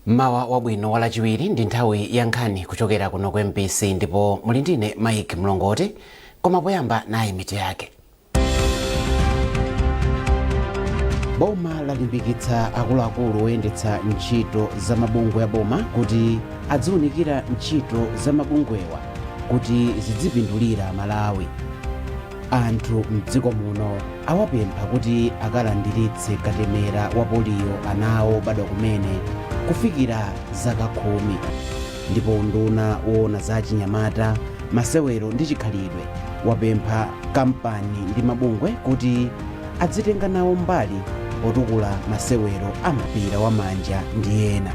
Mawa wabwino walachiwiri ndi nthawi ya nkhani kuchokera kuno ku MBC ndipo muli ndine Mike Mlongote, koma poyamba nayi mitu yake. Boma lalimbikitsa akuluakulu oyendetsa ntchito za mabungwe a boma kuti adziwunikira ntchito za mabungwewa kuti zidzipindulira Malawi. Anthu mdziko muno awapempha kuti akalandiritse katemera wa poliyo anawo badwa kumene kufikira zaka 10. Ndipo nduna woona za chinyamata, masewero ndi chikhalidwe wapempha kampani ndi mabungwe kuti adzitenga nawo mbali potukula masewero a mpira wa manja ndi ena.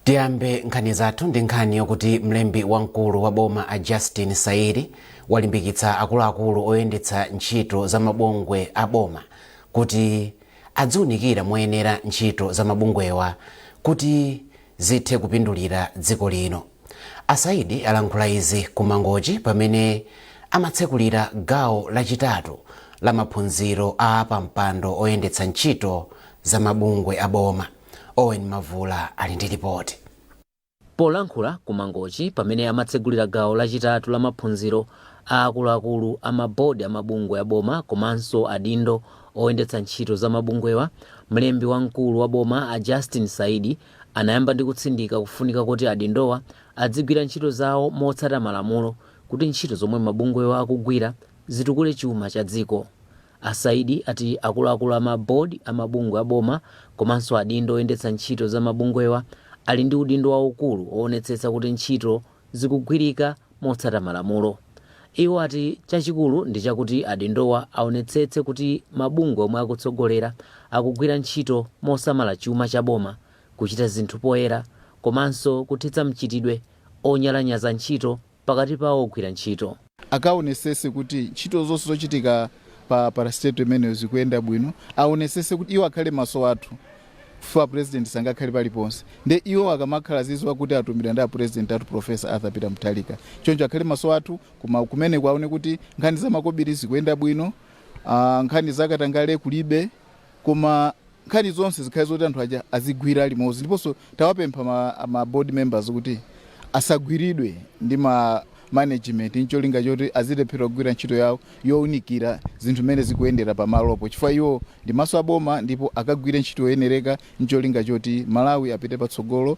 Tiyambe nkhani zathu ndi nkhani yokuti mlembi wamkulu wa boma a Justin Saidi walimbikitsa akuluakulu oyendetsa ntchito za mabungwe a boma kuti adziwunikira moyenera ntchito za mabungwewa kuti zithe kupindulira dziko lino. Saidi alankhula izi ku Mangochi pamene amatsekulira gawo lachitatu la maphunziro a pampando oyendetsa ntchito za mabungwe a boma. Owen Mavula ali ndi ripoti. Polankhula ku Mangochi pamene amatsekulira gawo lachitatu la maphunziro a akuluakulu a mabodi a mabungwe a boma komanso adindo oyendetsa ntchito za mabungwewa, mlembi wamkulu wa boma a Justin Saidi anayamba ndi kutsindika kufunika kuti adindowa adzigwira ntchito zawo motsata malamulo kuti ntchito zomwe mabungwewa akugwira zitukule chuma cha dziko. Saidi ati akuluakulu a mabodi a mabungwe a boma komanso adindo oyendetsa ntchito za mabungwewa ali ndi udindo waukulu oonetsetsa kuti ntchito zikugwirika motsata malamulo. Iwo ati chachikulu ndi chakuti adindowa aonetsetse kuti mabungwe omwe akutsogolera akugwira ntchito mosamala chuma cha boma, kuchita zinthu poyera komanso kuthetsa mchitidwe onyalanyaza ntchito pakati pa ogwira ntchito. Akaonetsetse kuti ntchito zonse zochitika pa state imene zikuyenda bwino, aonetsetse kuti iwo akhale maso athu fa president sangakhale paliponse. Nde iwo akamakhala zizo kuti atumira ndi president athu Professor Arthur Peter Mutharika, choncho akhale maso athu kumene kwaone kuti nkhani za makobiri zikuyenda bwino, nkhani zakatangale kulibe, koma nkhani zonse zikhale zoti anthu aja azigwira limodzi. Ndiponso tawapempha ma board members kuti asagwiridwe ndi management ncholinga choti azilephera kugwira ntchito yawo yowunikira zinthu mene zikuyendera pamalopo, chifukwa iwo ndi maso aboma ndipo akagwire ntchito yoyenereka ncholinga choti Malawi apite patsogolo,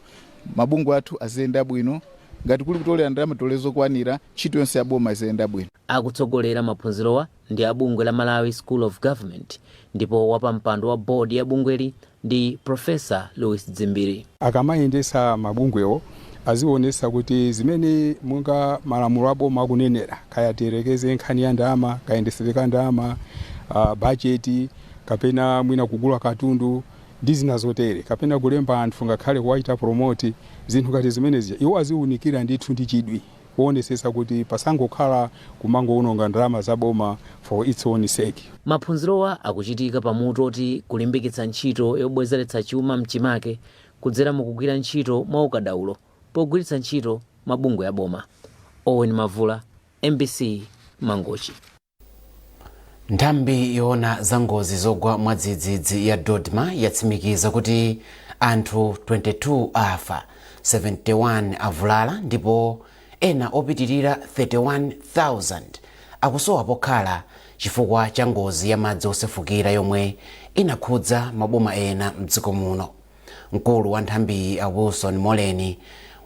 mabungwe athu aziyenda bwino, ngati kuli kutolera ndalama tolezo kwanira ntchito yonse yaboma iziyenda bwino. Akutsogolera maphunzirowa ndi abungwe la Malawi School of Government, ndipo wapampando wa bodi ya bungweli ndi Professor Louis Dzimbiri. Akamayendesa mabungwewo azionesa kuti zimene munga malamulo aboma akunenera, kaya tiyerekeze nkhani ya ndalama, kayendesereka ndalama, budget, kapena mwina kugula katundu ndi zina zotere, kapena kulemba anthu ngakhale kuwaita promote zinthu ngati zimenezi, iwo aziwunikira ndithu ndi chidwi kuonesesa kuti pasangokhala kumangoononga ndalama za boma for its own sake. Maphunzirowa akuchitika pamutu oti kulimbikitsa ntchito yobwezeretsa chuma mchimake kudzera mukugwira ntchito mwaukadaulo pogwiritsa ntchito mabungwe a boma. Owen Mavula, MBC, Mangochi. Nthambi yoona za ngozi zogwa mwadzidzidzi ya Dodma yatsimikiza kuti anthu 22 afa, 71 avulala ndipo ena opitirira 31,000 akusowa pokhala chifukwa cha ngozi ya madzi osefukira yomwe inakhudza maboma ena mdziko muno. Mkulu wa nthambi Wilson Moleni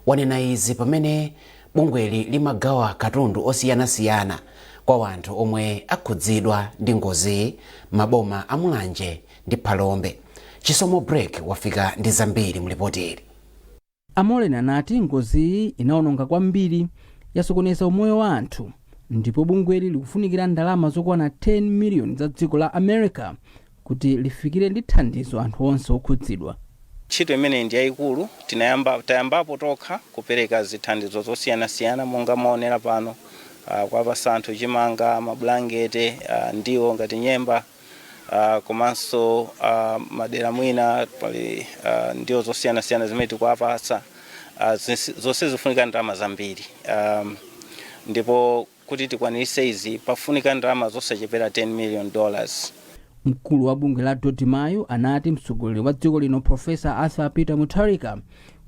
wanena izi pamene bungweli limagawa katundu osiyanasiyana kwa anthu omwe akhudzidwa ndi ngozi maboma a Mulanje ndi Phalombe. Chisomo Break wafika ndi zambiri mlipoteri. Moleni anati ngozi inaononga kwambiri, yasokoneza umoyo wa anthu, ndipo bungweli likufunikira ndalama zokwana 10 million za dziko la America kuti lifikire ndi thandizo anthu onse okhudzidwa. Ntchito imene ndi yayikulu, tayambapo tokha kupereka zithandizo zosiyanasiyana monga maonera pano, kwa pasanthu chimanga, mabulangete, ndiwo ngati nyemba, komanso madera mwina pali ndiwo zosiyanasiyana zimene tikuwapatsa, zonse zifunika ndalama zambiri. Ndipo kuti tikwaniritse izi pafunika ndalama zosachepera $10 million. mkulu wa bungwe la Dotimayo anati mtsogoleri wa dziko lino Profesa Arthur Peter Mutharika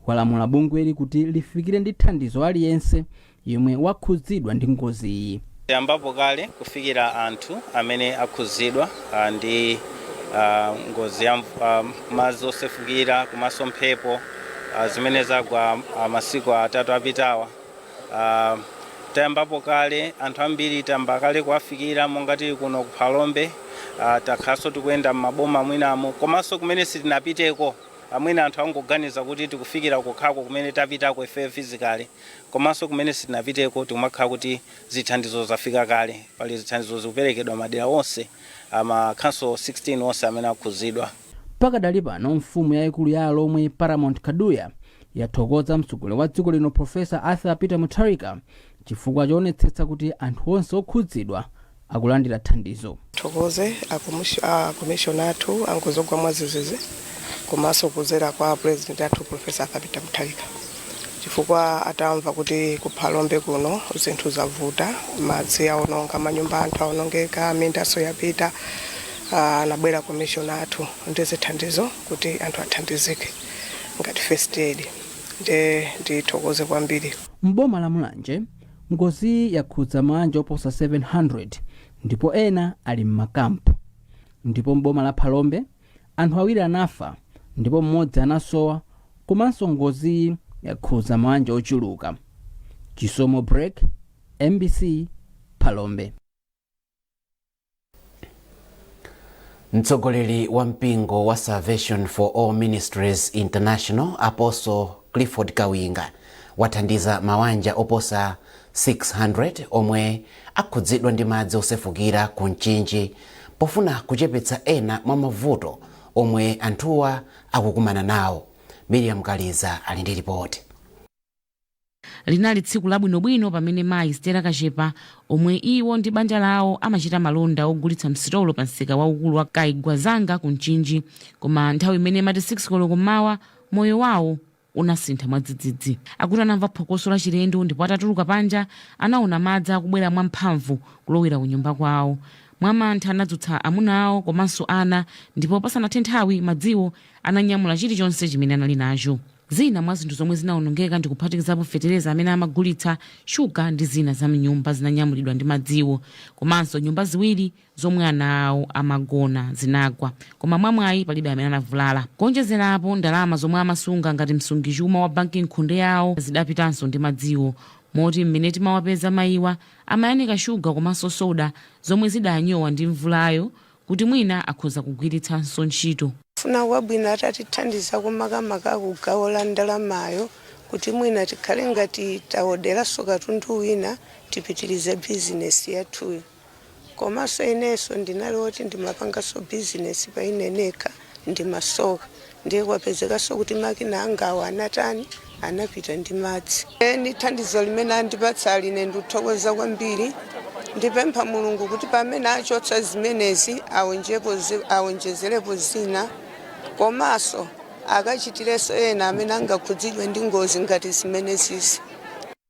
walamula bungweli kuti lifikire ndi thandizo aliyense yomwe wakhudzidwa ndi ngozi iyi. Ambapo kale kufikira anthu amene akhudzidwa ndi ngozi ya madzi osefukira komanso mphepo zimene zagwa masiku atatu apitawa. Tayambapo kale anthu ambiri tamba kale kuwafikira monga tili kuno ku Phalombe, takhaso tikuyenda m'maboma mwinamo komanso kumene sitinapiteko. Amwina anthu angoganiza kuti tikufikira kukhako kumene tapitako ife physically, komanso kumene sitinapiteko tikumakhala kuti zithandizo zafika kale. Pali zithandizo zikuperekedwa madera onse, amakhanso 16 onse amene akhudzidwa. Pakadali pano mfumu yayikulu ya Alomwe Paramount Kaduya yathokoza mtsogoleri wa dziko lino Profesa Arthur Peter Mutharika chifukwa choonetsetsa kuti anthu onse okhudzidwa akulandira thandizo. Thokoze akomishona athu angozogwa mwadzidzidzi komanso kudzera kwa president athu Profesa Arthur Peter Mutharika chifukwa atamva kuti ku Phalombe kuno zinthu zavuta, madzi aononga, manyumba anthu aonongeka, mindaso yapita. Anabwera komishona athu ndi zithandizo kuti anthu athandizike ngati first aid. Ndithokoze kwambiri. Mboma la Mulanje ngozi yakhudza manja oposa 700 ndipo ena ali m'makampu. Ndipo mboma la Phalombe anthu awiri anafa ndipo mmodzi anasowa, komanso ngozi yakhudza manja ochuluka. Chisomo Break, MBC, Phalombe. Mtsogoleri wa mpingo wa Salvation for All Ministries International Apostle Clifford Kawinga wathandiza mabanja oposa 600 omwe akhudzidwa ndi madzi osefukira ku Mchinji pofuna kuchepetsa ena mwa mavuto omwe anthuwa akukumana nawo. Miriam Kaliza ali ndi ripoti. Linali tsiku labwinobwino pamene mayi Stella Kachepa omwe iwo ndi banja lawo amachita malonda ogulitsa msitolo pa msika waukulu wa Kaigwazanga ku Mchinji, koma nthawi imene mati 6 koloko mawa moyo wawo unasintha mwadzidzidzi. Akuti anamva phokoso la chilendo ndipo atatuluka panja anaona madzi akubwera mwamphamvu kulowera ku nyumba kwawo. Mwamantha anadzutsa amuna awo komanso ana, ndipo pasanathe nthawi madziwo ananyamula chilichonse chimene anali nacho. Zina mwa zinthu zomwe zinaonongeka ndi kuphatikizapo fetereza amene amagulitsa, shuga ndi zina za mnyumba zinanyamulidwa ndi madziwo, komanso nyumba ziwiri zomwe ana awo amagona zinagwa, koma mwamwayi palibe amene anavulala. Kuonjezerapo ndalama zomwe amasunga ngati msungichuma wa banki nkhunde yawo zidapitanso ndi madziwo, moti mmene timawapeza mayiwa amayanika shuga komanso soda zomwe zidanyowa ndi mvulayo kuti mwina akhoza kugwiritsanso ntchito. Funa wabwino atatithandiza kumakamaka kugawola ndalamayo kuti mwina tikhale ngati taoderanso katundu wina tipitirize bizinesi yathuyo. Komanso inenso ndinali woti ndimapanganso bizinesi pa ine nekha ndimasoka, ndiye kwapezekanso kuti makina angawo anatani anapita ndi madzi. Ni thandizo limene andipatsa ine ndithokoza kwambiri. Ndipempha Mulungu kuti pamene achotsa zimenezi awonjezerepo zina, komanso akachitireso ena amene angakhudzidwe ndi ngozi ngati zimenezi.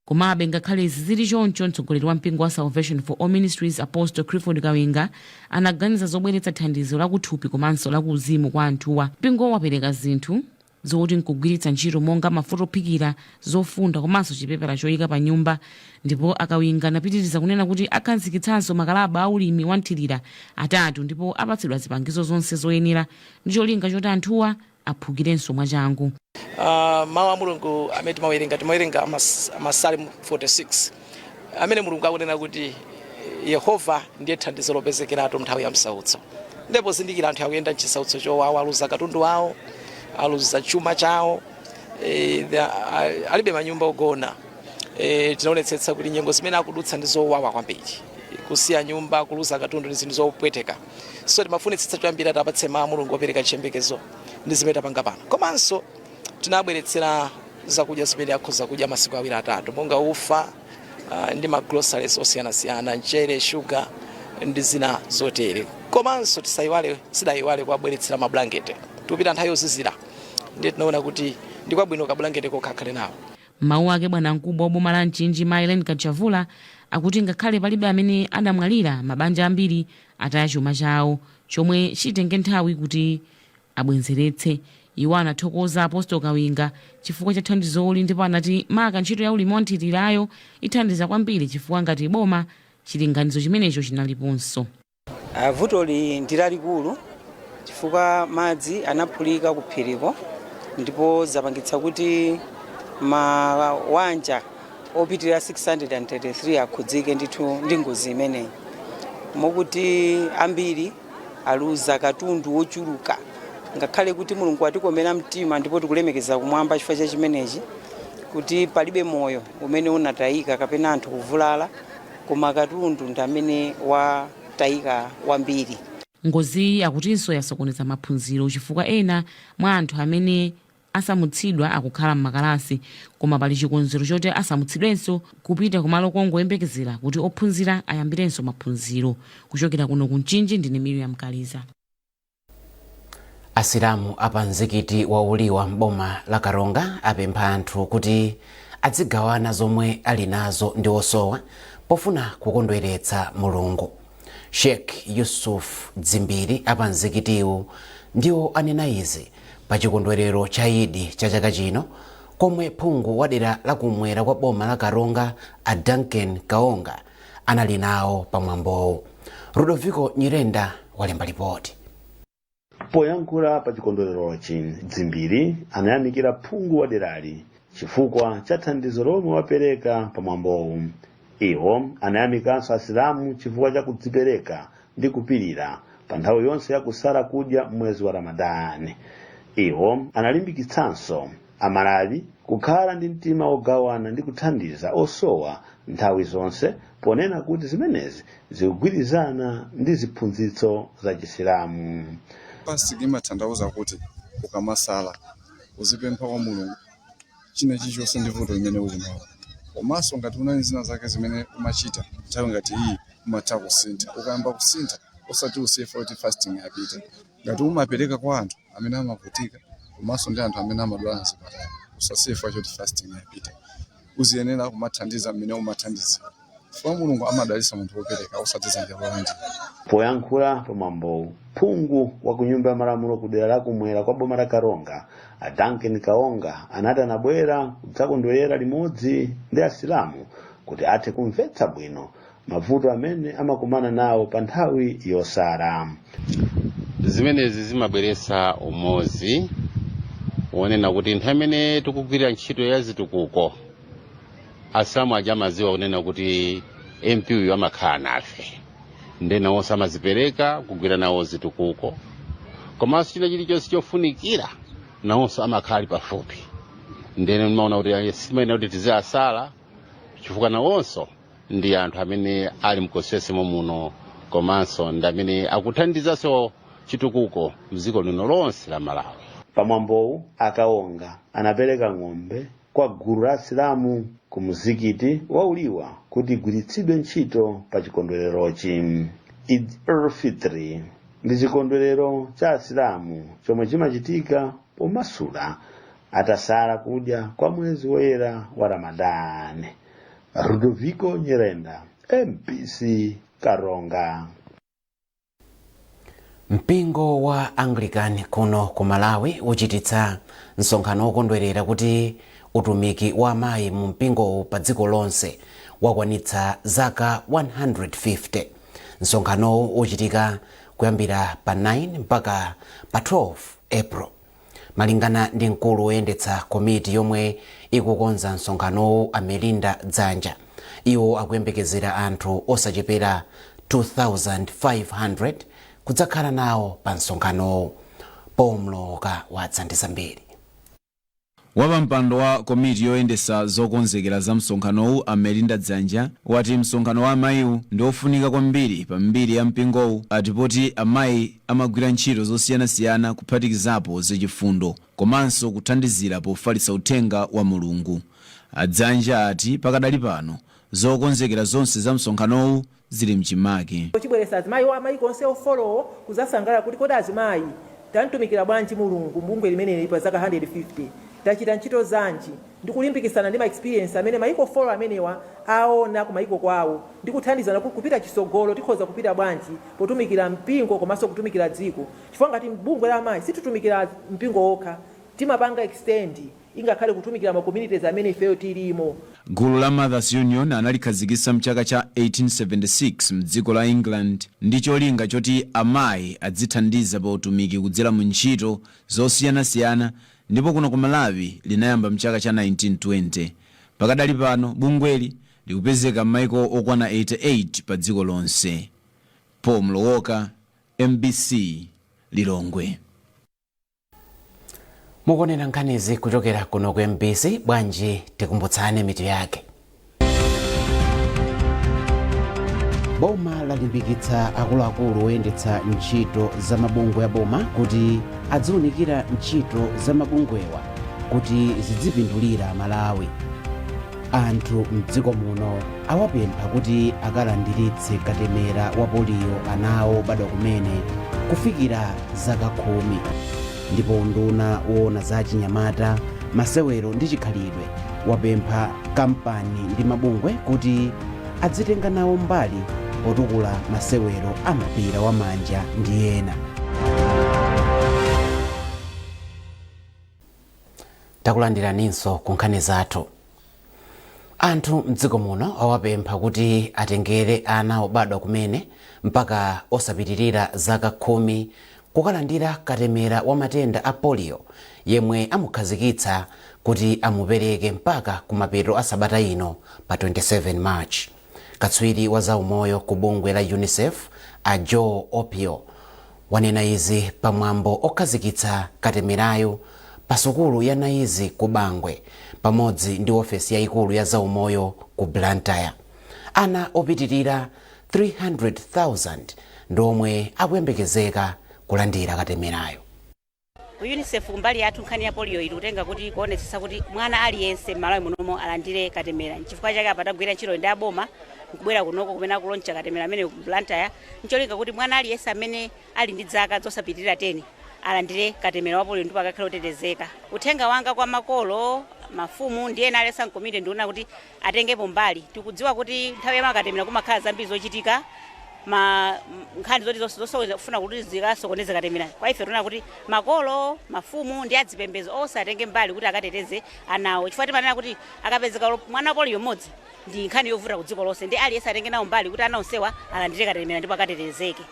Komabe ngakhale izi zili choncho, mtsogoleri wa mpingo wa Salvation for All Ministries Apostle Clifford Kawinga anaganiza zobweretsa thandizo lakuthupi komanso lakuuzimu kwa anthuwa. Mpingo wapereka zinthu zoti nkugwiritsa ntchito monga mafuta ophikira, zofunda komanso chipepera choyika pa nyumba, ndipo Akawinga anapitiriza kunena kuti akhazikitsanso makalaba aulimi wanthirira atatu ndipo apatsidwa zipangizo zonse zoyenera ndi cholinga choti anthuwa aphukirenso mwachangu. Mawu a Mulungu amene timawerenga Masalmu 46 amene Mulungu akunena kuti Yehova ndiye thandizo lopezekeratu nthawi ya msautso. Ndipo zindikira anthu akuyenda mchisautso chowawa, aluza katundu wawo, aluza chuma chawo, alibe manyumba ogona. Tinaonetsetsa kuti nyengo zimene akudutsa ndi zowawa kwambiri, kusiya nyumba, kuluza katundu ndi zinthu zopweteka. So timafunitsitsa choyambira atapatse mawu a Mulungu opereka chiyembekezo ndi zimene tapanga pano. Komanso tinabweretsera zakudya zimene akhoza kudya masiku awiri atatu, monga ufa ndi magroceries osiyanasiyana, mchere, shuga ndi zina zotere. Komanso sidayiwale kuwabweretsera mablanketi. Tupita nthawi yozizira ndiye tinaona kuti ndi kwabwino kablanketi kokhakhale nawo. Mawu ake bwana mkubwa wa boma la Mchinji Mylen Kachavula akuti ngakhale palibe amene adamwalira, mabanja ambiri ataya chuma chawo chomwe chitenge nthawi kuti abwenzeretse. Iwo anathokoza Apostle Kawinga chifukwa cha thandizoli ndipo anati maka ntchito ya ulimi wanthitirayo ithandiza kwambiri chifukwa ngati boma chilinganizo chimenecho chinaliponso. Vutoli ndi lalikulu chifukwa madzi anaphulika kuphiriko ndipo zapangitsa kuti mawanja opitirira 633 akhudzike ndithu ndi ngozi imeneyi. Mokuti ambiri aluza katundu wochuluka. Ngakhale kuti Mulungu atikomera mtima ndipo tikulemekeza kumwamba chifukwa cha chimenechi kuti palibe moyo umene unatayika kapena anthu kuvulala, koma katundu ndi amene watayika wambiri. Ngozi akutinso yasokoneza maphunziro chifukwa ena mwa anthu amene asamutsidwa akukhala m'makalasi, koma pali chikonzero choti asamutsidwenso kupita kumalo kongoyembekezera kuti ophunzira ayambirenso maphunziro. Kuchokera kuno ku Mchinji ndine Miriam Kaliza. Asilamu apa mzikiti wa Uliwa m'boma la Karonga apempha anthu kuti azigawana zomwe ali nazo ndi osowa pofuna kukondweretsa Mulungu. Sheikh Yusuf Dzimbiri apa mzikitiwu ndiwo anena izi pa chikondwerero cha Idi cha chaka chino komwe phungu wa dera la kumwera kwa boma la Karonga a Duncan Kaonga anali nawo pamwambowu. Rudoviko Nyirenda walemba ripoti. Poyankhula pa chikondwererochi, Dzimbiri anayamikira phungu wa derali chifukwa cha thandizo lomwe wapereka pamwambowu. Iwo anayamikanso Asilamu chifukwa cha kudzipereka ndi kupirira pa nthawi yonse ya kusala kudya mwezi wa Ramadani. Iwo analimbikitsanso Amalawi kukhala ndi mtima wogawana ndi kuthandiza osowa nthawi zonse, ponena kuti zimenezi zikugwirizana ndi ziphunzitso za Chisilamu. Pasiki imatanthauza kuti ukamasala uzipempha kwa Mulungu china chilichonse ndi vuto limene uli nalo. Komanso ngati unali zina zake zimene umachita nthawi ngati iyi umatha kusintha. Ukayamba kusintha osati usiye kuti fasting yapita. Ngati umapereka kwa anthu amene amavutika komanso ndi anthu amene amadwala mzipatala usasiye kuti fasting yapita. Uziyenera kumathandiza amene umathandiza. Kwa Mulungu amadalitsa munthu wopereka osati zanja lwanje. Poyankhula pamwambowu, phungu wa kunyumba ya malamulo ku dera la kumwera kwa boma la Karonga a Duncan Kaonga anati anabwera kudzakondwerera limodzi ndi Asilamu kuti athe kumvetsa bwino mavuto amene amakumana nawo pa nthawi yosala. Zimenezi zimabweretsa umodzi wonena kuti nthawi imene tikugwirira ntchito ya zitukuko Asilamu ajamaziwa kunena kuti MP uyu amakhala nafe ndena onse amazipereka kugwira nawo zitukuko, komanso china chilichonse chofunikira nawonso amakhala pafupi. Ndene mmaona kuti simaina kuti tizasala chifukwa nawonso ndi anthu amene ali mkosese muno, komanso ndi amene akuthandizanso chitukuko mdziko lino lonse la Malawi. Pamwambowu Akaonga anapereka ng'ombe kwa gulu la Asilamu ku mzikiti wa Uliwa kuti igwiritsidwe ntchito pa chikondwererochi. Eid al-Fitr ndi chikondwerero cha Asilamu chomwe chimachitika pomasula atasala kudya kwa mwezi woyera wa Ramadani. Rudoviko Nyirenda, MBC Karonga. Mpingo wa Anglican kuno ku Malawi uchititsa msonkhano wokondwerera kuti utumiki wa amayi mu mpingo pa dziko lonse wakwanitsa zaka 150. Msonkhano uchitika kuyambira pa 9 mpaka pa 12 April. Malingana ndi mkulu woyendetsa komiti yomwe ikukonza msonkhano a Melinda Dzanja, iwo akuyembekezera anthu osachepera 2500 kudzakhala nawo pa msonkhano. Pomloka watsandiza mbiri. Wapampando wa komiti yoyendetsa zokonzekera za msonkhanowu a Melinda Dzanja wati msonkhano wa amayiwu ndi ofunika kwambiri pa mbiri ya mpingowu, atipoti amayi amagwira ntchito zosiyanasiyana kuphatikizapo zachifundo komanso kuthandizira pofalitsa uthenga wa Mulungu. Adzanja ati pakadali pano zokonzekera zonse za msonkhanowu zili mchimake. Chibweresa azimayi wa amayi konse ofolowo kuzasangala kuti kodi azimayi tantumikira bwanji Mulungu mbungwe limene lipa zaka 150. Tachita ntchito zanji ndikulimbikitsana ndi ma experience amene maiko folo amenewa aona ku maiko kwawo ndikuthandizana kupita chisogolo tikhoza kupita bwanji potumikira mpingo komanso kutumikira dziko chifukwa ngati bungwe la amayi situtumikira mpingo okha timapanga extend ingakhale kutumikira ma communities amene ifeyo tilimo. Gulu la Mothers Union analikhazikitsa mchaka cha 1876 mdziko la England ndi cholinga choti amayi adzithandiza pa utumiki kudzera mu ntchito zosiyanasiyana, ndipo kuno ku Malawi linayamba mchaka cha 1920. Pakadali pano bungweli likupezeka m'maiko okwana 88 pa dziko lonse. Paul Mlowoka, MBC, Lilongwe. Mukonera nkhanizi kuchokera kuno ku MBC. Bwanji tikumbutsane mitu yake. Boma lalimbikitsa akuluakulu oyendetsa ntchito za mabungwe ya boma kuti adziunikira ntchito za mabungwewa kuti zidzipindulira Malawi. Anthu mdziko muno awapempha kuti akalandiritse katemera wa poliyo anawo badwa kumene kufikira zaka 10. Ndipo unduna woona za chinyamata, masewero ndi chikhalidwe wapempha kampani ndi mabungwe kuti adzitenga nawo mbali potukula masewero a mpira wa manja ndi ena. Takulandiraninso ku nkhani zathu. Anthu mdziko muno awapempha kuti atengere ana obadwa kumene mpaka osapitirira zaka 10 kukalandira katemera wa matenda a polio yemwe amukhazikitsa kuti amupereke mpaka kumapeto a sabata ino pa 27 March. Katswiri wa zaumoyo ku bungwe la UNICEF a Joe Opio wanena izi pamwambo okhazikitsa katemerayo pa sukulu ya Naizi ku Bangwe pamodzi ndi ofesi yaikulu ya zaumoyo ku Blantyre. Ana opitirira 300,000 ndomwe akuyembekezeka kulandira katemerayo. Ku UNICEF kumbali yathu nkhani ya polio ikutenga kuti kuonetsa kuti mwana aliyense Malawi munomo alandire katemera. Chifukwa chake apatagwira ntchito ndi aboma kubwera kunoko kumene akuloncha katemera amene ku Blantyre ncholinga kuti mwana aliyense amene ali ndi zaka zosapitirira 10 alandire katemera wa polio ndipo akakhale otetezeka. Uthenga wanga kwa makolo, mafumu ndi ena alesa mkomite ndiona kuti atengepo mbali. Tikudziwa kuti nthawi ya makatemera kumakhala zambiri zochitika nkhani zoti zosofuna kuti zikasokoneza katemera. Kwa ife tunaona kuti makolo, mafumu ndi adzipembedzo onse atenge mbali kuti akateteze anawo. Chifukwa timanena kuti akapezeka mwana polio mmodzi ndi nkhani yovuta ku dziko lonse ndi aliyense atenge nawo mbali kuti ana onsewa alandire katemera ndipo akatetezeke.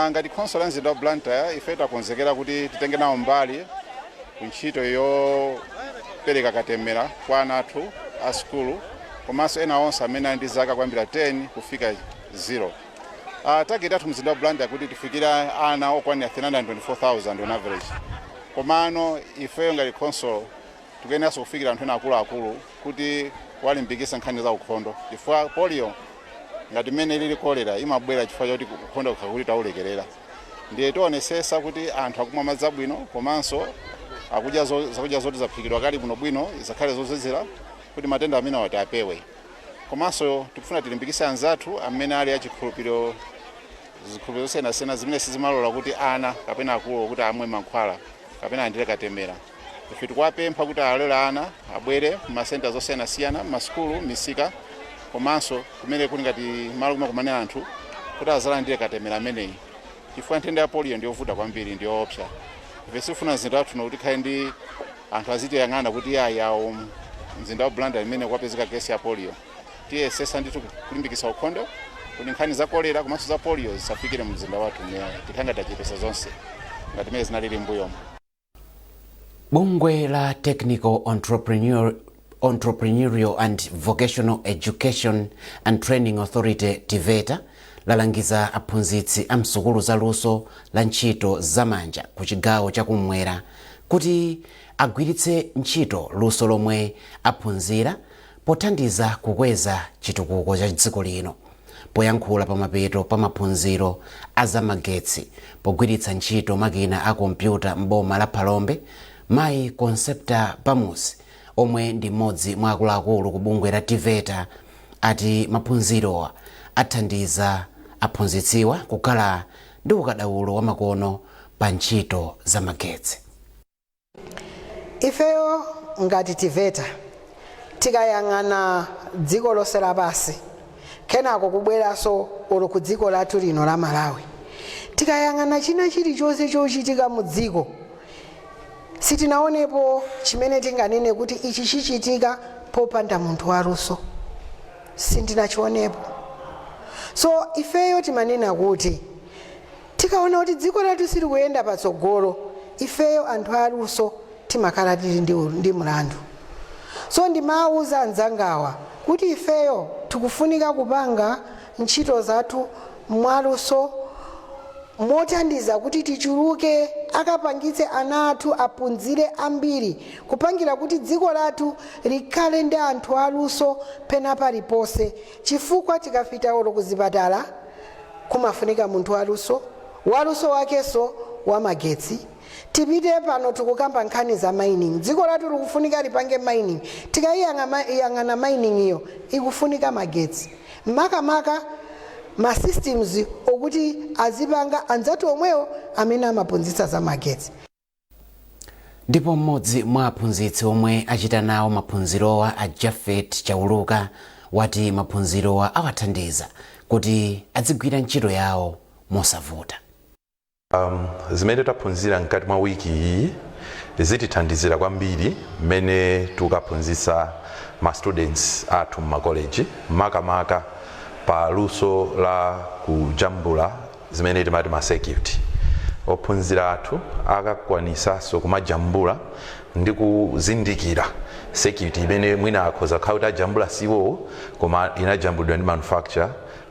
Ngati Council ya mzinda wa Blantyre ife takonzekera kuti titenge nawo mbali ku ntchito yopereka katemera kwa ana athu a skulu komanso ena onse amene ali ndi zaka kuyambira 10 kufika 0. Target athu mzinda wa Blantyre kuti tifikira ana okwanira 324,000 on average. Komano ife ngati Council tikuyeneranso kufikira anthu ena akuluakulu kuti walimbikitsa nkhani za ukhondo. Chifukwa polio ngati mmene ili kolera imabwera chifukwa choti ukhondo kuti taulekerera. Ndiye tionesesa kuti anthu akumwa madzi abwino komanso akudya zakudya zoti zaphikidwa kali bwino zisakhale zozizira kuti matenda amene wati apewe. Komanso tikufuna tilimbikitse anzathu amene ali achikhulupiriro zikhulupiriro zosiyanasiyana zimene sizimalola kuti ana kapena akulu kuti amwe mankhwala kapena alandire katemera. Ife tikuwapempha kuti alole ana abwere ku masenta zosiyanasiyana, maskulu, misika komanso kumene kuli ngati malo kumakumana anthu kuti azalandire katemera ameneyi. Chifukwa nthenda ya polio ndiyovuta kwambiri, ndiyoopsa. Ife sifuna mzinda wathu kuti khale ndi anthu azitiyang'ana kuti yawo mzinda wa Blantyre imene kwapezeka kesi ya polio. Tiyesesa ndithu kulimbikitsa ukhondo kuti nkhani za kolera komanso za polio zisafikire mu mzinda wathu tikhanga tachepesa zonse ngati mmene zinalili mbuyomo. Bungwe la Technical Entrepreneurial and Vocational Education and Training Authority TVETA lalangiza aphunzitsi a msukulu za luso la ntchito zamanja ku chigawo chakumwera kuti agwiritse ntchito luso lomwe aphunzira pothandiza kukweza chitukuko cha dziko lino. Poyankhula pamapeto pa maphunziro a zamagetsi pogwiritsa ntchito makina a kompyuta m'boma la Phalombe, Mayi Concepta Pamusi omwe ndi mmodzi mwa akuluakulu ku bungwe la TVETA ati maphunzirowa athandiza aphunzitsiwa kukhala ndi ukadaulo wa makono pa ntchito zamagetsi. Ifeyo ngati TVETA tikayang'ana dziko lonse lapansi kenako kubweranso olo ku dziko lathu lino la Malawi, tikayang'ana china chilichonse chochitika mu dziko sitinaonepo chimene tinganene kuti ichi chichitika popanda munthu waluso, sindinachionepo. So ifeyo timanena kuti tikaona kuti dziko lathu sili kuyenda patsogolo, ifeyo anthu aluso timakhala tili ndi mlandu. So ndimawuza anzangawa kuti ifeyo tikufunika kupanga ntchito zathu mwaluso mothandiza kuti tichuluke, akapangitse ana athu aphunzire ambiri, kupangira kuti dziko lathu likhale ndi anthu aluso pena paliponse, chifukwa tikafika olo kuzipatala kumafunika munthu waluso wakenso wamagetsi. Tipite pano tikukamba nkhani za mining, dziko lathu likufunika lipange mining, tikayang'ana mining iyo ikufunika magetsi, makamaka ma systems okuti azipanga anzatu omwewo amene amaphunzitsa za magetsi. Ndipo mmodzi mwa aphunzitsi omwe achita nawo maphunzirowa a Japhet Chauluka wati maphunzirowa awathandiza kuti adzigwira ntchito yawo mosavuta. Zimene taphunzira mkati mwa wiki iyi zitithandizira kwambiri mmene tukaphunzitsa ma students athu mu college, makamaka pa luso la kujambula zimene timati ma circuit. Ophunzira athu akakwanisanso kumajambula ndi kuzindikira circuit imene mwina akhoza kukhala kuti ajambula siwo koma inajambulidwa ndi manufacturer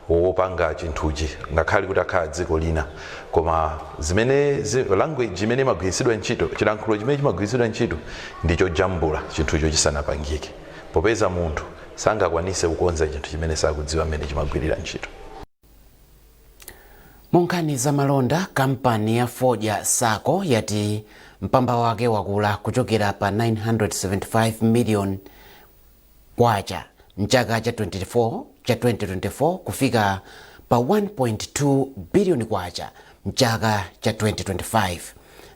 wopanga chinthuchi, ngakhale kuti akhala dziko lina, koma zimene language imene imagwiritsidwa ntchito, chilankhulo chimene chimagwiritsidwa ntchito ndicho jambula chinthucho chisanapangike, popeza munthu sangakwanise kukonza chinthu chimene sakudziwa mmene chimagwirira ntchito. Munkhani za malonda, kampani ya Fodya Sacco yati mpamba wake wakula kuchokera pa 975 million kwacha mchaka cha 2024 kufika pa 1.2 billion kwacha mchaka cha 2025.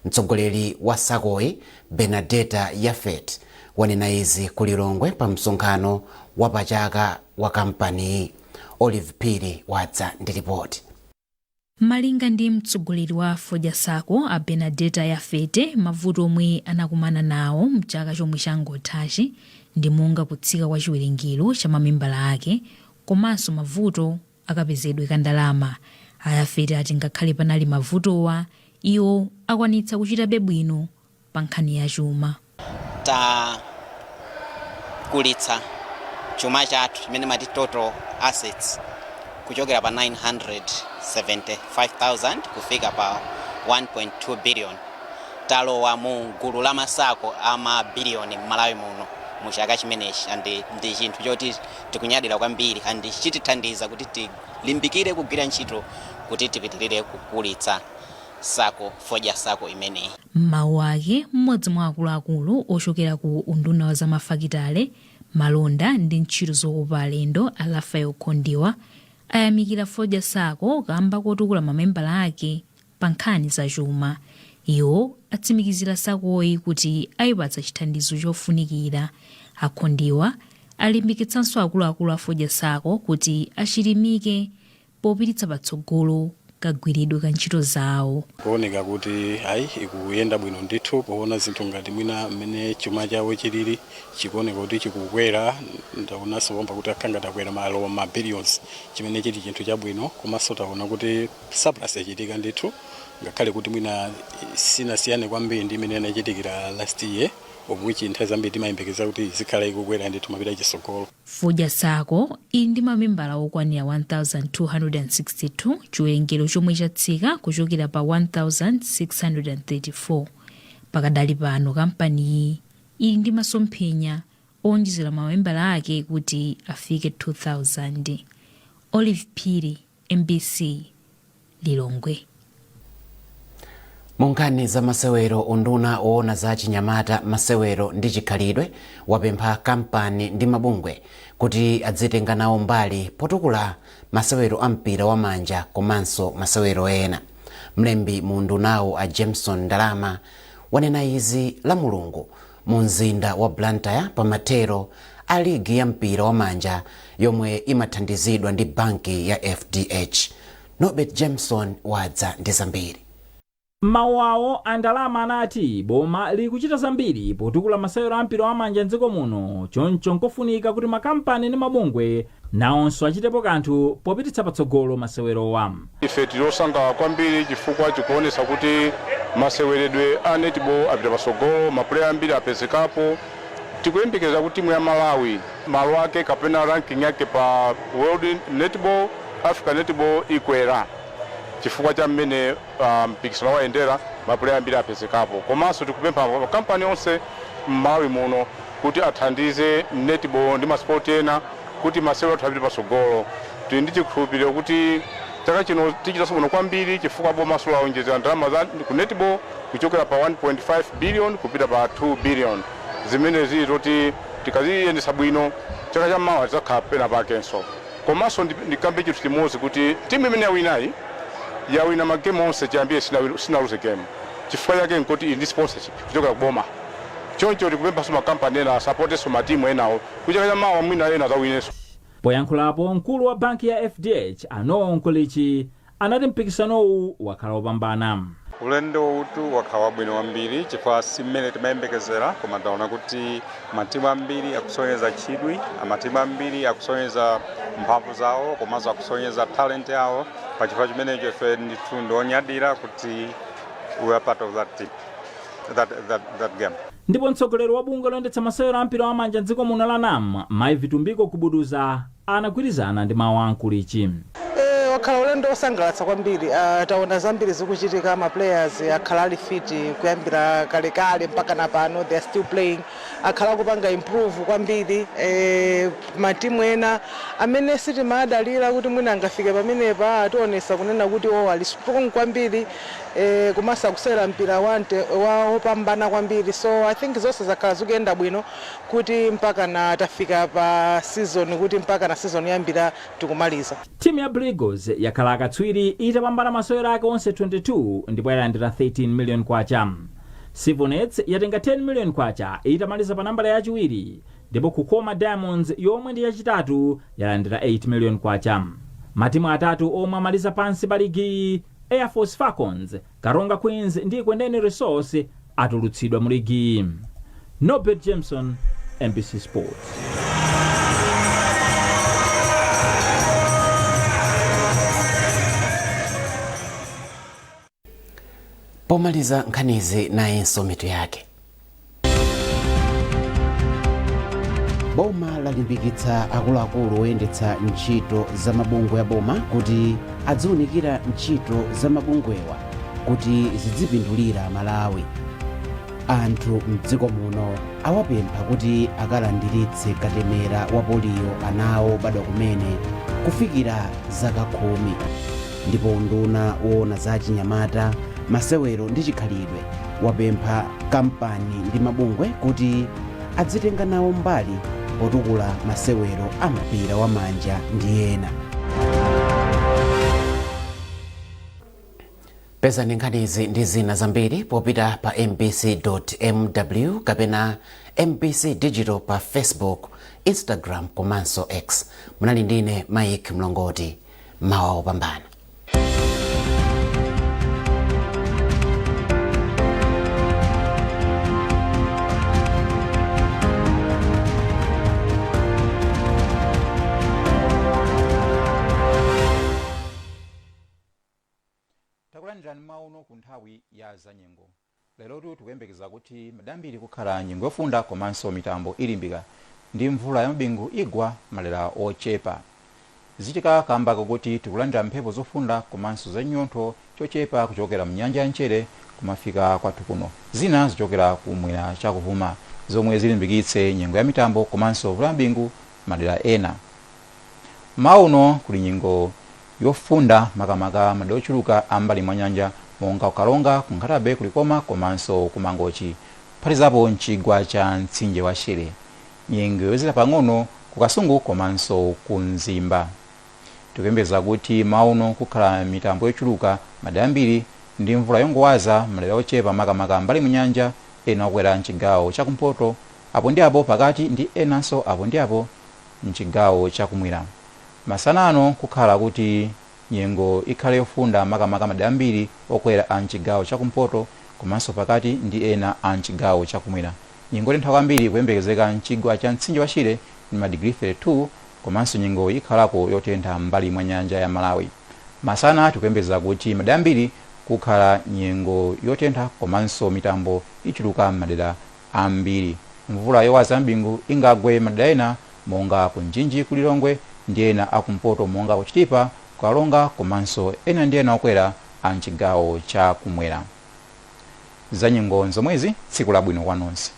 Mtsogoleri wa Saccoyi Benedetta Yafet wanena izi kulilongwe pa msonkhano wa pachaka wa kampani. Olive Piri wadza ndi ripoti. Malinga ndi mtsogoleri wa Fodya Sacco a Benedetta Yafet, mavuto omwe anakumana nawo mchaka chomwe changothachi ndi monga kutsika kwa chiwerengero cha mamembala ake komanso mavuto akapezedwe ka ndalama. Yafet ati ngakhale panali mavutowa iwo akwanitsa kuchitabe bwino pa nkhani ya chuma. Kulitsa chuma chathu chimene mati total assets kuchokera pa 975,000 kufika pa 1.2 billion. Talowa mu gulu la masako ama billion Malawi muno mu chaka chimenechi, ndi chinthu choti tikunyadira kwambiri andi chitithandiza kuti tilimbikire kugwira ntchito kuti tipitirire kukulitsa Sacco, Fodya Sacco imeneyi. Mawu ake mmodzi mwa akuluakulu ochokera ku unduna wa zamafakitale, malonda ndi ntchito zokopa alendo a Rafael Kondiwa ayamikira Fodya Sacco kamba kotukula mamembala ake pa nkhani za chuma. Iwo atsimikizira Saccoyi kuti ayipatsa chithandizo chofunikira. Akondiwa alimbikitsanso akuluakulu a Fodya Sacco kuti achilimike popititsa patsogolo kagwiridwe ka ntchito zawo. Kuoneka kuti ikuyenda bwino ndithu, poona zinthu ngati mwina mmene chuma chawo chilili chikuoneka kuti chikukwera, ndaonanso kwamba kuti akhanga takwera malo ma billions, chimene chili chinthu chabwino, komanso taona kuti surplus yachitika ndithu, ngakhale kuti mwina sinasiyane kwambiri ndi imene inachitikira last year, omwichi nthawi zambiri timayembekeza kuti zikhala ikukwera ndithu mapita chisogolo. Fodya Sacco ili ndi mamembala okwanira 1262, chiwerengero chomwe chatsika kuchokera pa 1634. Pakadali pano kampaniyi ili ndi masomphenya owonjezera mamembala ake kuti afike 2000. Olive Piri, MBC, Lilongwe. Munkhani za masewero, unduna woona za chinyamata, masewero ndi chikhalidwe wapempha kampani ndi mabungwe kuti adzitenga nawo mbali potukula masewero a mpira wa manja komanso masewero ena. Mlembi mu undunawo a Jameson Ndalama wanena izi la Mulungu mu mzinda wa Blantyre pamatero a ligi ya mpira wa manja yomwe imathandizidwa ndi banki ya FDH. Norbert Jameson wadza ndi zambiri. Mawawo andalama anati boma likuchita zambiri potukula masewero a mpira wa manja mdziko muno, choncho nkofunika kuti makampani ndi mabungwe nawonso achitepo kanthu popititsa patsogolo masewerowa. Ife tilosangalala kwambiri chifukwa chikuonesa kuti maseweredwe a netball apita patsogolo, mapuleya ambiri apezekapo. Tikuyembekeza kuti timu ya Malawi malo ake kapena ranking yake pa World Netball, Africa Netball ikwera chifukwa cha mmene mpikisano wayendera, mapuleya ambiri apezekapo. Komanso tikupempha makampani onse m'Malawi muno kuti athandize netball ndi maspoti ena kuti masewero athu apite patsogolo. Tili ndi chikhulupiriro kuti chaka chino tichitanso bwino kwambiri chifukwa bomaso lawonjezera ndalama za ku netball kuchokera pa 1.5 billion kupita pa 2 billion. Zimene zili zoti tikaziyendesa bwino chaka chammawa tidzakhala pena pakenso. Komanso ndikambe chinthu chimodzi kuti timu imene yawina magemu onse chiyambire sinaluze game. Chifukwa chake nkuti ili ndi sponsorship kuchokera kuboma. Choncho tikupemphanso makampani ena asapotenso matimu enawo kuti chaka chammawa mwina ena azawinenso. Poyankhulapo mkulu wa banki ya FDH Anowa Nkolichi anati mpikisanowu wakhala wopambana. Ulendo utu wakhala wabwino kwambiri chifukwa simene timayembekezera, koma taona kuti matimu ambiri akusonyeza chidwi, matimu ambiri akusonyeza mphamvu zawo komanso akusonyeza talent yawo. Pachifukwa chimenecho ife ndithu ndionyadira kuti we are part of that team, that game. Ndipo mtsogoleri wa bungwe loyendetsa masewero a mpira wa manja mdziko muno la NAM Mai Vitumbiko Kubuduza anagwirizana ndi mawu a Nkolichi. Wakhala ulendo osangalatsa kwambiri. Taona zambiri zikuchitika, ma players akhala ali fit kuyambira kalekale mpaka napano, they are still playing. Akhala kupanga improve kwambiri. Matimu ena amene sitimadalira kuti mwina angafike pamenepa ationesa kunena kuti ali strong kwambiri, komanso akusewera mpira wopambana kwambiri. So I think zonse zakhala zikuyenda bwino kuti mpaka na tafika pa season, kuti mpaka na season yambira tikumaliza. Timu ya Blue Eagles yakhala akatswiri itapambana masewero ake onse 22 ndipo yalandira 13 million kwacha. Sivonets yatenga 10 million kwacha itamaliza pa nambala yachiwiri, ndipo Kukoma Diamonds yomwe ndi yachitatu yalandira 8 million kwacha. Matimu atatu omwe amaliza pansi pa ligi, Air Force Falcons, Karonga Queens ndi Kwendeni Resource atulutsidwa mu ligi. Norbert Jameson, MBC Sports. Pomaliza nkhanizi nayenso mitu yake. Boma lalimbikitsa akuluakulu oyendetsa ntchito za mabungwe ya boma kuti adziunikira ntchito za mabungwewa kuti zidzipindulira Malawi. Anthu mdziko muno awapempha kuti akalandiritse katemera wa poliyo anawo badwa kumene kufikira zaka 10. Ndipo unduna woona za chinyamata, masewero ndi chikhalidwe wapempha kampani ndi mabungwe kuti adzitenga nawo mbali potukula masewero a mpira wa manja ndi ena. Pezani nkhanizi ndi zina zambiri popita pa mbc.mw kapena MBC Digital pa Facebook, Instagram komanso X. Munali ndine Mike Mlongoti. Mawa opambana. Takulandirani mauno ku nthawi ya zanyengo. Lero tikuyembekeza kuti madambiri kukhala nyengo yofunda komanso mitambo ilimbika ndi mvula ya mabingu igwa malera ochepa. Zichitika kamba kuti tikulandira mphepo zofunda komanso za nyontho chochepa kuchokera mnyanja ya Nchere kumafika kwathu kuno. Zina zichokera kumwera chakuvuma zomwe zilimbikitse nyengo ya mitambo komanso mvula ya mabingu malera ena. Mauno kuli nyengo yofunda makamaka madera ochuluka ambali mwa nyanja monga Ukalonga, Kunkhatabe, Kulikoma komanso Kumangochi, phatikizapo mchigwa cha mtsinje wa Shere. Nyengo yozira pang'ono ku Kasungu komanso ku Mzimba. Tikuyembekeza kuti mauno kukhala mitambo yochuluka madera ambiri ndi mvula yongowaza malera ochepa makamaka ambali mu nyanja ena okwera mchigawo chakumpoto apo ndi apo pakati ndi enanso apo ndi apo mchigawo chakumwera. Masana ano kukhala kuti nyengo ikhale yofunda makamaka madera ambiri okwera a mchigawo chakumpoto komanso pakati ndi ena a mchigawo chakumwera. Nyengo itentha kwambiri kuyembekezeka mchigwa cha mtsinje wa Shire ndi madigiri 32 komanso nyengo ikhalako yotentha mbali mwa nyanja ya Malawi. Masana tikuyembeza kuti madera ambiri kukhala nyengo yotentha komanso mitambo ichuluka madera ambiri. Mvula yowaza mbingu ingagwe madera ena monga ku Njinji ku Lilongwe ndi ena akumpoto monga ku Chitipa ku Alonga komanso ena ndi ena okwera a mchigawo cha kumwera. Za nyengo zomwezi tsiku labwino kwa nonse.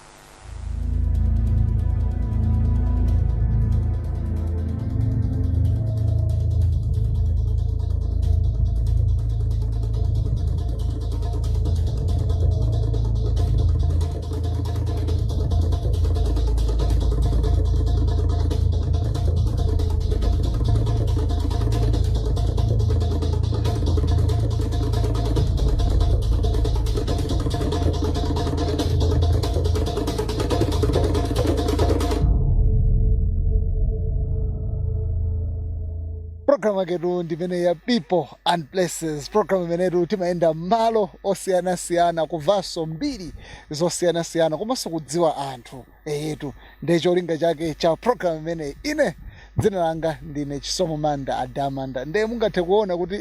Program aketu ndimene ya People and Places. Program imenetu timaenda malo osiyanasiyana kuvaso mbiri zosiyanasiyana komanso kudziwa anthu eyetu ndicho linga chake cha program imene. Ine dzina langa ndine Chisomo Manda Adamanda. Ndiye mungathe kuona kuti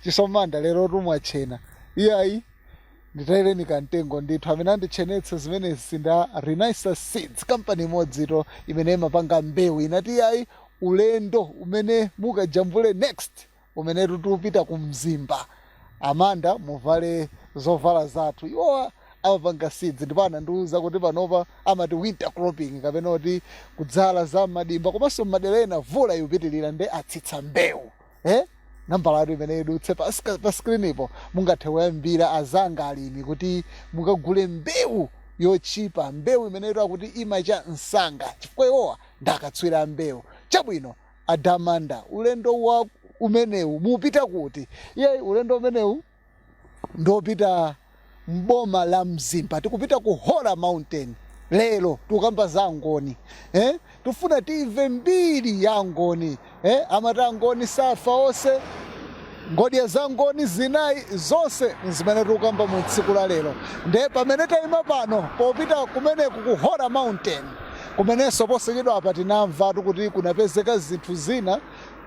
Chisomo Manda lero tumwachena iyayi nditaireni kantengo ndithu amene andichenetsa zimene sinda Renaissance Seeds company imodzi imene imapanga mbewu inati iyayi ulendo umene mukajambule next umene tutupita kumzimba Amanda muvale zovala zathu iwowa amapanga seeds ndipo anandiuza kuti panopa amati winter cropping kapena kuti kudzala za madimba komanso madera ena vula ikupitilira ndi atsitsa mbewu nambala yatu imene idutse pa screen ipo mungathe kuyambira azanga alimi kuti mukagule mbewu yochipa mbewu imene kuti imacha msanga chifukwa iwowa ndakatswira mbewu. Chabwino Adamanda ulendo wa umenewu mupita kuti? Iye ulendo umenewu ndopita mboma la Mzimba tikupita ku Hola Mountain. Lero tukamba za ngoni tufuna tive mbiri ya ngoni amata ngoni safa ose ngodya za ngoni zinayi zonse zimene tukamba mu tsiku la lero. Nde pamene tayima pano popita kumeneku ku Hola Mountain kumenenso posachedwa apa tinamva kuti kunapezeka zinthu zina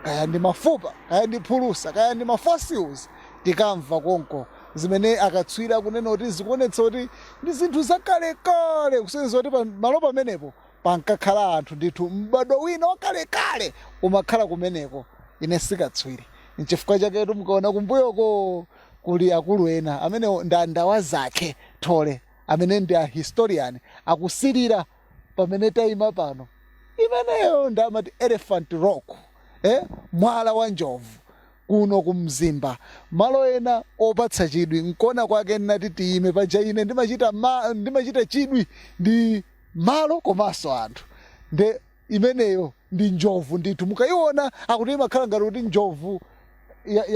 kaya ndi mafupa kaya ndi phulusa kaya ndi mafossils tikamva konko zimene akatswira kunena kuti zikuonetsa kuti ndi zinthu zakalekale kusenzeza kuti malo pamenepo pankakhala anthu ndithu m'bado wina wakalekale umakhala kumeneko. Ine sikatswiri nchifukwa chaketu mukaona kumbuyoko kuli akulu ena amene ndandawa zake Thole amene ndi a historian akusirira pamene tayima pano imeneyo ndamati Elephant Rock mwala wa njovu kuno kumzimba. Malo ena opatsa chidwi nkona kwake nati tiyime paja ine ndimachita chidwi ndi malo komanso anthu. Nde imeneyo ndi njovu ndithu mukayiona akuti imakhala ngati kuti njovu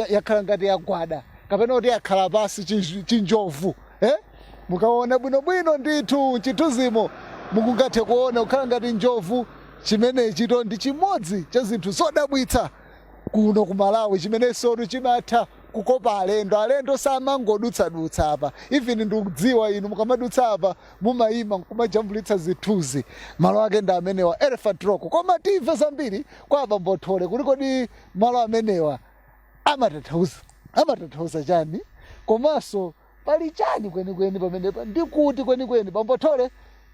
yakhala ngati yagwada kapena kuti yakhala pasi chinjovu mukaona bwinobwino ndithu chithunzimo mukungathe kuona kukhala ngati njovu. Chimenechi ndi chimodzi cha zinthu zodabwitsa kuno ku Malawi chimenenso chimatha kukopa alendo samangodutsa apa. Even ndikudziwa inu mukamadutsa apa mumayima kumajambulitsa zithunzi. Malo ake ndi amenewa Elephant Rock. Koma timve zambiri kwa abambo Thole kuti kodi malo amenewa amatanthauza chani komanso pali chani kwenikweni pamenepa ndikuti kwenikweni. Bambo Thole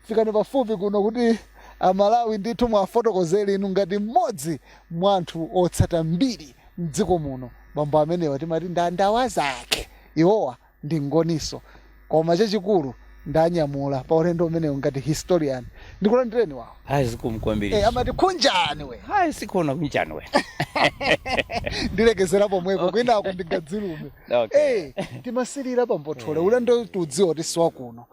fikani pafupi kuno kuti Amalawi ndithu mwafotokozera inu ngati mmodzi mwa anthu otsata mbiri mdziko muno. Bambo amenewa timati ndandawa zake iwowa ndi ngoniso koma chachikulu ndanyamula pa ulendo umenewu ngati historian. Ndikulandireni wawo. Zikumkwambiri. Amati kunjani we? Sikona kunjani we. Ndilekezera pomwepo kwinako ndigadzilume. Timasirira Bambo Thole ulendo tudziwa kuti siwa kuno.